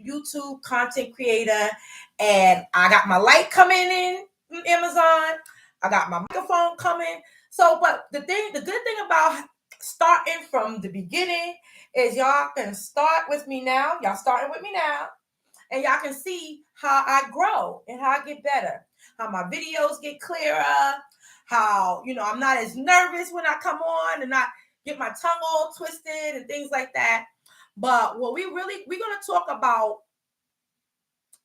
YouTube content creator, and I got my light coming in from Amazon. I got my microphone coming. So, but the good thing about starting from the beginning is y'all can start with me now. Y'all starting with me now, and y'all can see how I grow and how I get better, how my videos get clearer, how I'm not as nervous when I come on and not get my tongue all twisted and things like that. But what we're gonna talk about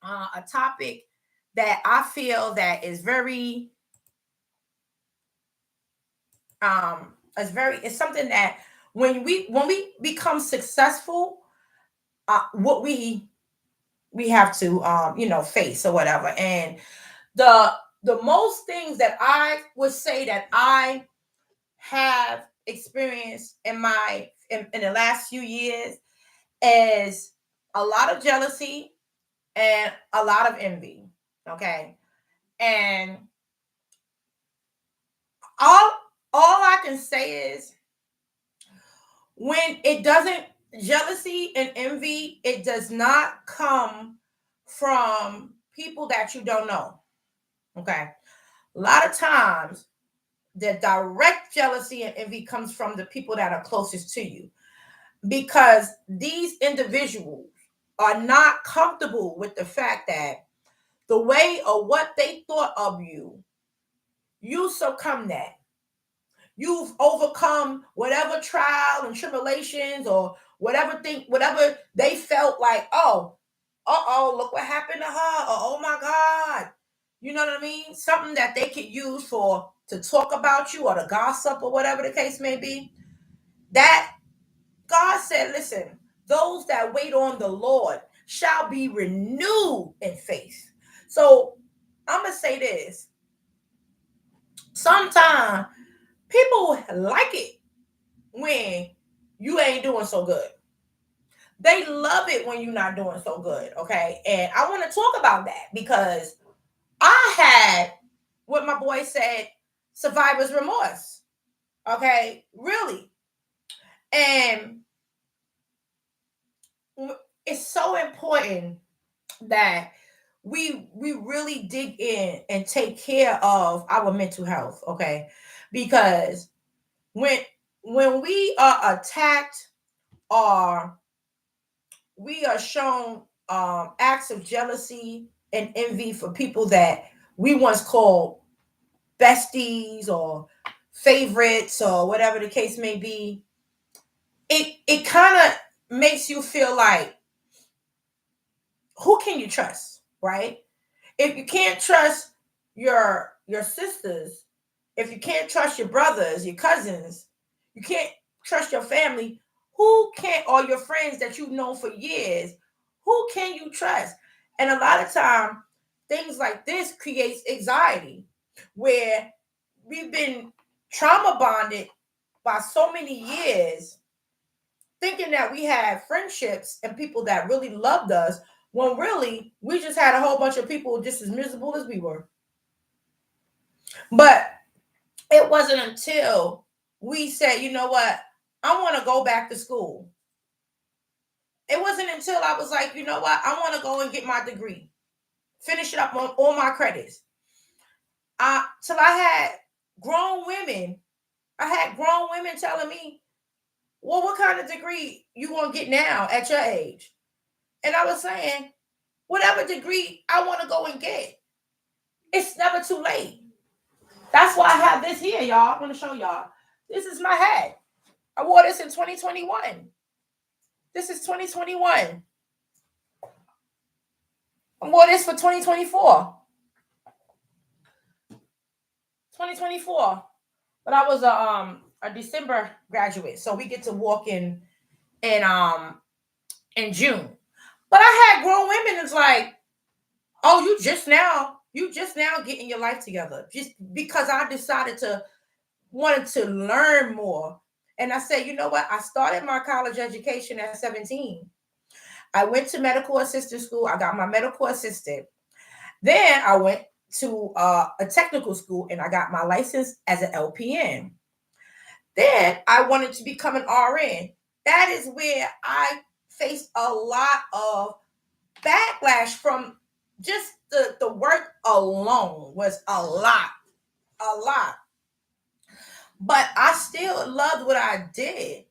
a topic that I feel that is very it's something that when we become successful, what we have to face or whatever. And the most things that I would say that I have experienced in the last few years is a lot of jealousy and a lot of envy. Okay. And all all I can say is when it doesn't jealousy and envy, it does not come from people that you don't know. Okay. A lot of times the direct jealousy and envy comes from the people that are closest to you, because these individuals are not comfortable with the fact that the way or what they thought of you, you succumb that. You've overcome whatever trial and tribulations or whatever they felt like, oh, look what happened to her, or oh my God. You know what I mean? Something that they could use to talk about you or to gossip or whatever the case may be. That God said, listen, those that wait on the Lord shall be renewed in faith. So I'm going to say this. Sometimes people like it when you ain't doing so good. They love it when you're not doing so good. Okay. And I want to talk about that because I had what my boy said, survivor's remorse. Okay. Really. And it's so important that we really dig in and take care of our mental health, okay? Because when we are attacked or we are shown acts of jealousy and envy for people that we once called besties or favorites or whatever the case may be, it kind of makes you feel like, who can you trust, right? If you can't trust your sisters, if you can't trust your brothers, your cousins, you can't trust your family, who can, or your friends that you've known for years, who can you trust? And a lot of time, things like this creates anxiety where we've been trauma bonded by so many years thinking that we had friendships and people that really loved us when really we just had a whole bunch of people just as miserable as we were. But it wasn't until we said, you know what, I want to go back to school. It wasn't until I was like, you know what, I want to go and get my degree, finish it up on all my credits. Till I had grown women, telling me, well, what kind of degree you want to get now at your age? And I was saying, whatever degree I want to go and get, it's never too late. That's why I have this here, y'all. I'm going to show y'all. This is my hat. I wore this in 2021. This is 2021. I wore this for 2024. 2024. But I was a December graduate, so we get to walk in June. But I had grown women. It's like, oh, you just now getting your life together. Just because I decided to wanted to learn more. And I said, you know what? I started my college education at 17. I went to medical assistant school. I got my medical assistant. Then I went to a technical school and I got my license as an LPN. Then I wanted to become an RN. That is where I faced a lot of backlash from just the work alone was a lot. But I still loved what I did.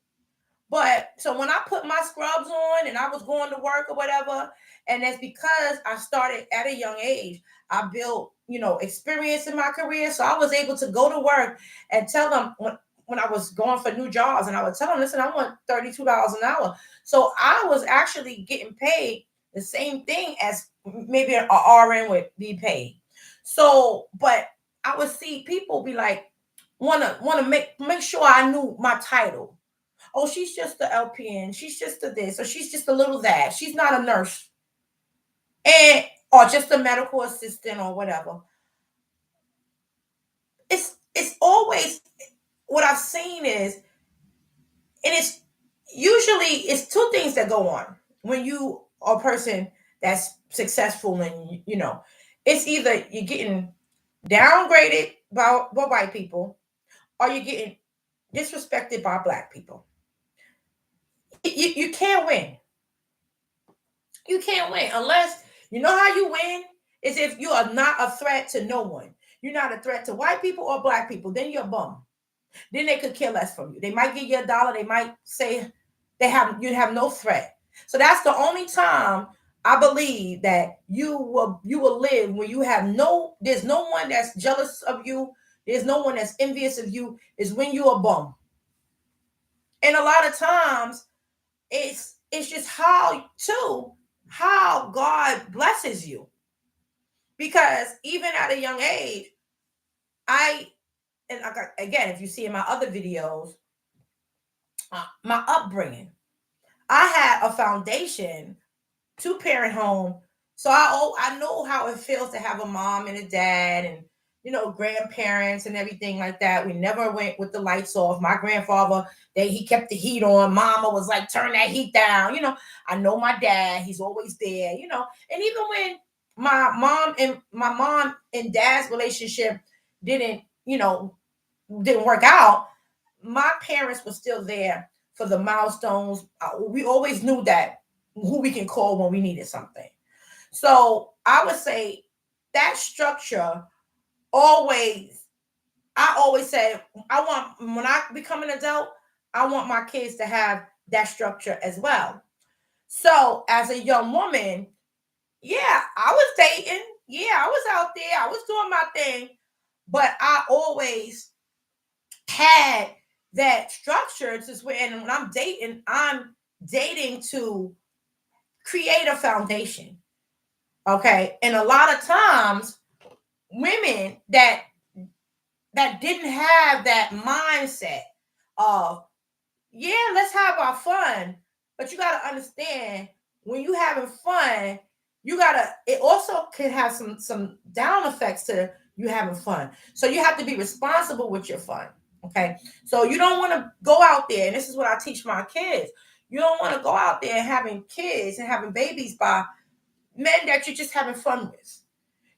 But so when I put my scrubs on and I was going to work or whatever, and that's because I started at a young age. I built, experience in my career. So I was able to go to work and tell them when I was going for new jobs, and I would tell them, listen, I want $32 an hour. So I was actually getting paid the same thing as maybe an RN would be paid. So, but I would see people be like, wanna make sure I knew my title. Oh, she's just the LPN. She's just a this, or she's just a little that. She's not a nurse, and or just a medical assistant or whatever. It's always what I've seen is, and it's usually it's two things that go on when you are a person that's successful, and it's either you're getting downgraded by white people, or you're getting disrespected by black people. You can't win. You can't win unless you know how you win is if you are not a threat to no one. You're not a threat to white people or black people. Then you're a bum. Then they could care less from you. They might give you $1. They might say you have no threat. So that's the only time I believe that you will live when you have there's no one that's jealous of you. There's no one that's envious of you. Is when you're a bum. And a lot of times it's just how God blesses you. Because even at a young age, I and again, if you see in my other videos, my upbringing, I had a foundation, two-parent home. So I know how it feels to have a mom and a dad, and grandparents and everything like that. We never went with the lights off. My grandfather, he kept the heat on. Mama was like, turn that heat down. I know my dad, he's always there. And even when my mom and dad's relationship didn't, didn't work out, my parents were still there for the milestones. We always knew that who we can call when we needed something. So I would say that structure always, I always say, I want, when I become an adult, I want my kids to have that structure as well. So as a young woman, yeah, I was dating. Yeah, I was out there. I was doing my thing. But I always had that structure to where, and when I'm dating to create a foundation. Okay. And a lot of times, women that didn't have that mindset of, yeah, let's have our fun. But you got to understand, when you having fun, it also can have some down effects to you having fun. So you have to be responsible with your fun. Okay. So you don't want to go out there, and this is what I teach my kids. You don't want to go out there having kids and having babies by men that you're just having fun with.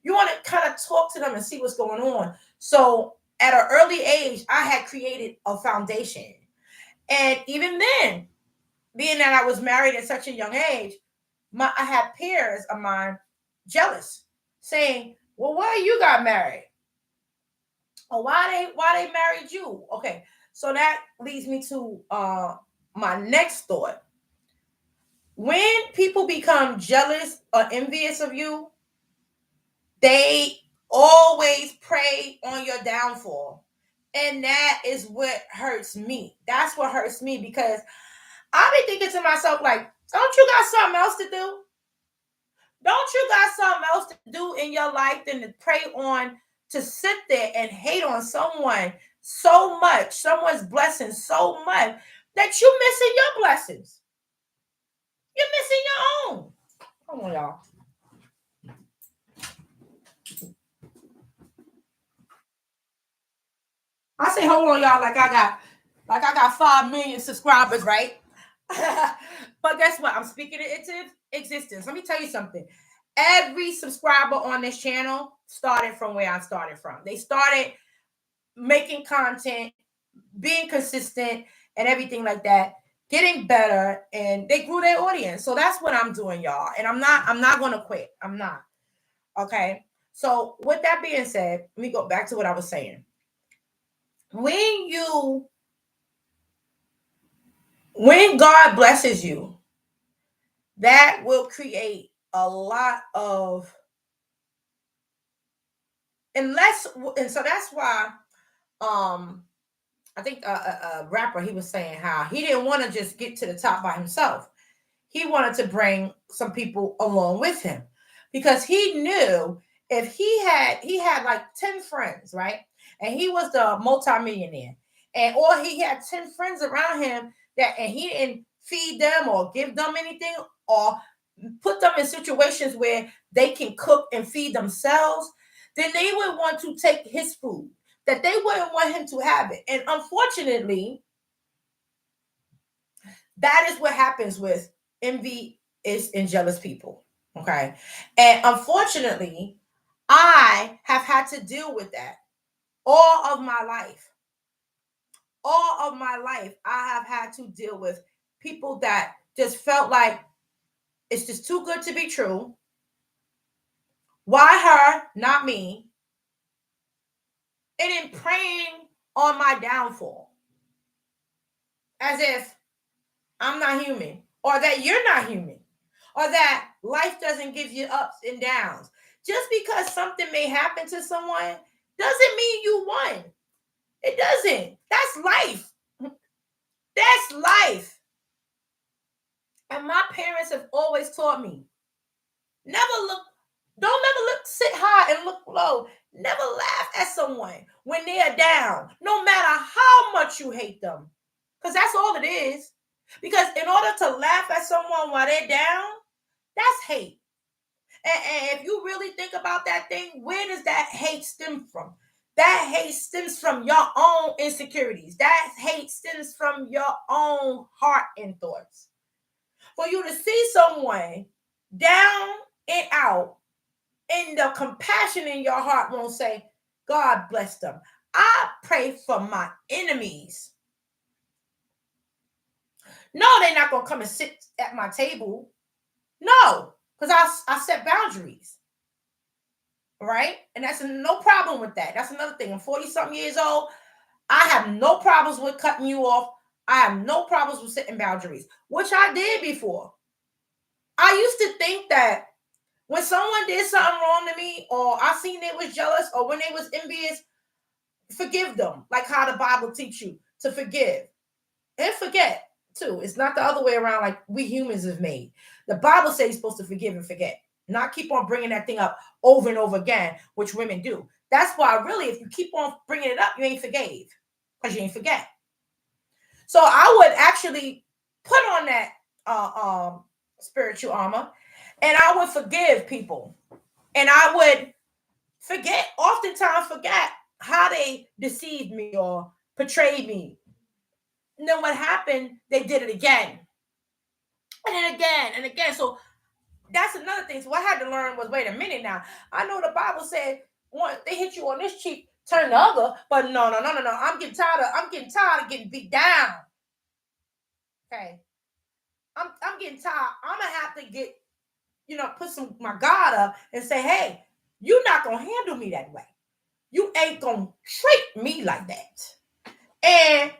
You want to kind of talk to them and see what's going on. So at an early age, I had created a foundation. And even then, being that I was married at such a young age, I had peers of mine jealous, saying, "Well, why you got married? Or why they married you?" Okay, so that leads me to my next thought. When people become jealous or envious of you, they always prey on your downfall. And that is what hurts me. That's what hurts me, because I be thinking to myself, like, don't you got something else to do? Don't you got something else to do in your life than to prey on, to sit there and hate on someone so much, someone's blessing so much, that you missing your blessings? You're missing your own. Come on, y'all. I say hold on, y'all, like I got 5 million subscribers, right? But guess what? I'm speaking it into existence. Let me tell you something. Every subscriber on this channel started from where I started from. They started making content, being consistent, and everything like that. getting better, and they grew their audience. So that's what I'm doing, y'all. And I'm not going to quit. I'm not. Okay. So with that being said, let me go back to what I was saying. When God blesses you, that will create a lot of, unless, and so that's why, um I think a rapper, he was saying how he didn't want to just get to the top by himself. He wanted to bring some people along with him, because he knew if he had like 10 friends, right? And he was the multimillionaire, and or he had 10 friends around him, that and he didn't feed them or give them anything, or put them in situations where they can cook and feed themselves, then they would want to take his food, that they wouldn't want him to have it. And unfortunately, that is what happens with envy is and jealous people. Okay. And unfortunately, I have had to deal with that all of my life. All of my life, I have had to deal with people that just felt like it's just too good to be true. Why her, not me? And then preying on my downfall, as if I'm not human, or that you're not human, or that life doesn't give you ups and downs. Just because something may happen to someone doesn't mean you won. It doesn't. That's life. That's life. And my parents have always taught me, never look, don't never look, sit high and look low. Never laugh at someone when they are down, no matter how much you hate them. Because that's all it is. Because in order to laugh at someone while they're down, that's hate. And if you really think about that thing, where does that hate stem from? That hate stems from your own insecurities. That hate stems from your own heart and thoughts. For you to see someone down and out, and the compassion in your heart won't say, God bless them. I pray for my enemies. No, they're not going to come and sit at my table. No, because I set boundaries. Right? And that's no problem with that. That's another thing. I'm 40 something years old. I have no problems with cutting you off. I have no problems with setting boundaries, which I did before. I used to think that when someone did something wrong to me, or I seen they was jealous, or when they was envious, forgive them. Like how the Bible teach you to forgive and forget too. It's not the other way around like we humans have made. The Bible says you're supposed to forgive and forget, not keep on bringing that thing up over and over again, which women do. That's why really, if you keep on bringing it up, you ain't forgave, because you ain't forget. So I would actually put on that spiritual armor, and I would forgive people, and I would oftentimes forget how they deceived me or betrayed me. And then what happened? They did it again. And then again and again. So that's another thing. So what I had to learn was, wait a minute now. I know the Bible said, one, they hit you on this cheek, turn the other. But no. I'm getting tired of getting beat down. Okay. I'm getting tired. I'm gonna have to get, put my guard up and say, hey, you're not gonna handle me that way. You ain't gonna treat me like that. And